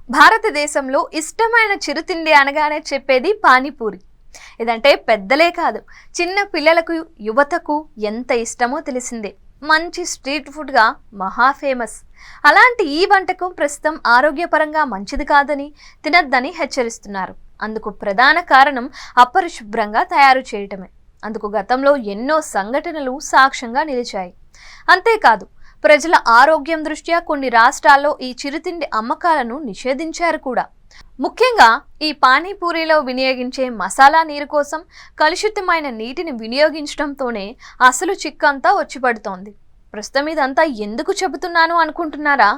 భారతదేశంలో ఇష్టమైన చిరుతిండి అనగానే చెప్పేది పానీపూరి. ఇదంటే పెద్దలే కాదు, చిన్న పిల్లలకు, యువతకు ఎంత ఇష్టమో తెలిసిందే. మంచి స్ట్రీట్ ఫుడ్గా మహా ఫేమస్. అలాంటి ఈ వంటకం ప్రస్తుతం ఆరోగ్యపరంగా మంచిది కాదని, తినద్దని హెచ్చరిస్తున్నారు. అందుకు ప్రధాన కారణం అపరిశుభ్రంగా తయారు చేయటమే. అందుకు గతంలో ఎన్నో సంఘటనలు సాక్ష్యంగా నిలిచాయి. అంతేకాదు, ప్రజల ఆరోగ్యం దృష్ట్యా కొన్ని రాష్ట్రాల్లో ఈ చిరుతిండి అమ్మకాలను నిషేధించారు కూడా. ముఖ్యంగా ఈ పానీపూరిలో వినియోగించే మసాలా నీరు కోసం కలుషితమైన నీటిని వినియోగించడంతోనే అసలు చిక్కంతా వచ్చిపడుతోంది. ప్రస్తుతం ఇదంతా ఎందుకు చెబుతున్నాను అనుకుంటున్నారా?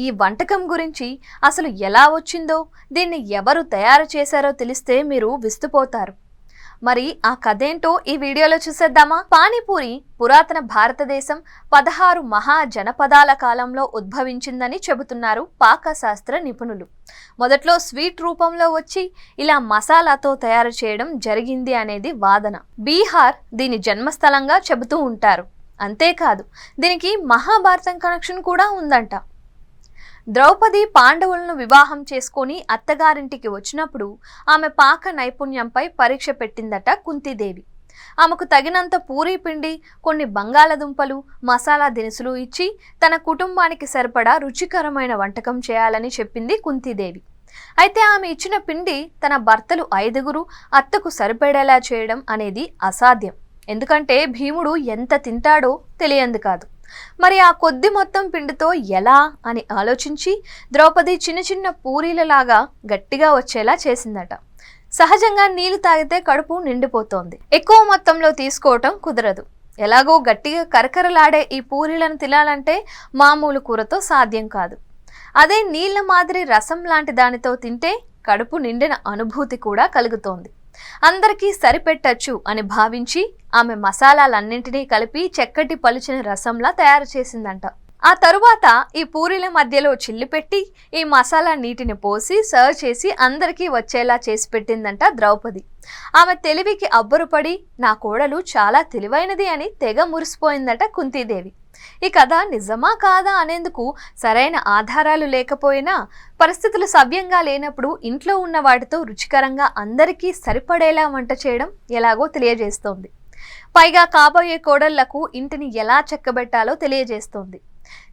ఈ వంటకం గురించి అసలు ఎలా వచ్చిందో, దీన్ని ఎవరు తయారు చేశారో తెలిస్తే మీరు విస్తుపోతారు. మరి ఆ కథేంటో ఈ వీడియోలో చూసేద్దామా? పానీపూరి పురాతన భారతదేశం 16 మహాజనపదాల కాలంలో ఉద్భవించిందని చెబుతున్నారు పాకశాస్త్ర నిపుణులు. మొదట్లో స్వీట్ రూపంలో వచ్చి ఇలా మసాలాతో తయారు చేయడం జరిగింది అనేది వాదన. బీహార్ దీని జన్మస్థలంగా చెబుతూ ఉంటారు. అంతేకాదు, దీనికి మహాభారతం కనెక్షన్ కూడా ఉందంట. ద్రౌపది పాండవులను వివాహం చేసుకొని అత్తగారింటికి వచ్చినప్పుడు ఆమె పాక నైపుణ్యంపై పరీక్ష పెట్టిందట కుంతీదేవి. ఆమెకు తగినంత పూరీ పిండి, కొన్ని బంగాళదుంపలు, మసాలా దినుసులు ఇచ్చి తన కుటుంబానికి సరిపడా రుచికరమైన వంటకం చేయాలని చెప్పింది కుంతీదేవి. అయితే ఆమె ఇచ్చిన పిండి తన భర్తలు 5గురు అత్తకు సరిపడేలా చేయడం అనేది అసాధ్యం. ఎందుకంటే భీముడు ఎంత తింటాడో తెలియంది కాదు. మరి ఆ కొద్ది మొత్తం పిండితో ఎలా అని ఆలోచించి ద్రౌపది చిన్న చిన్న పూరీలలాగా గట్టిగా వచ్చేలా చేసిందట. సహజంగా నీళ్లు తాగితే కడుపు నిండిపోతోంది, ఎక్కువ మొత్తంలో తీసుకోవటం కుదరదు. ఎలాగో గట్టిగా కరకరలాడే ఈ పూరీలను తినాలంటే మామూలు కూరతో సాధ్యం కాదు. అదే నీళ్ల మాదిరి రసం లాంటి దానితో తింటే కడుపు నిండిన అనుభూతి కూడా కలుగుతోంది. అందరికీ సరిపెట్టచ్చు అని భావించి ఆమె మసాలాలన్నింటినీ కలిపి చక్కటి పలుచిన రసంలా తయారు చేసిందంట. ఆ తరువాత ఈ పూరీల మధ్యలో చిల్లిపెట్టి ఈ మసాలా నీటిని పోసి సర్వ్ చేసి అందరికీ వచ్చేలా చేసి పెట్టిందంట ద్రౌపది. ఆమె తెలివికి అబ్బురపడి నా కోడలు చాలా తెలివైనది అని తెగ మురిసిపోయిందట కుంతీదేవి. ఈ కథ నిజమా కాదా అనేందుకు సరైన ఆధారాలు లేకపోయినా, పరిస్థితులు సవ్యంగా లేనప్పుడు ఇంట్లో ఉన్న వాటితో రుచికరంగా అందరికీ సరిపడేలా వంట చేయడం ఎలాగో తెలియజేస్తోంది. పైగా కాబోయే కోడళ్లకు ఇంటిని ఎలా చక్కబెట్టాలో తెలియజేస్తోంది.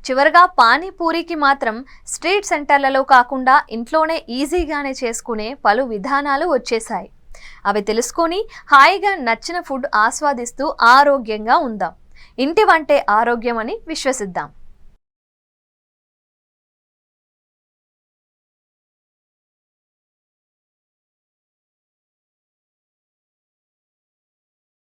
చివరగా పానీపూరికి మాత్రం స్ట్రీట్ సెంటర్లలో కాకుండా ఇంట్లోనే ఈజీగానే చేసుకునే పలు విధానాలు వచ్చేశాయి. అవి తెలుసుకొని హాయిగా నచ్చిన ఫుడ్ ఆస్వాదిస్తూ ఆరోగ్యంగా ఉందాం. ఇంటి వంటే ఆరోగ్యం అని విశ్వసిద్దాం.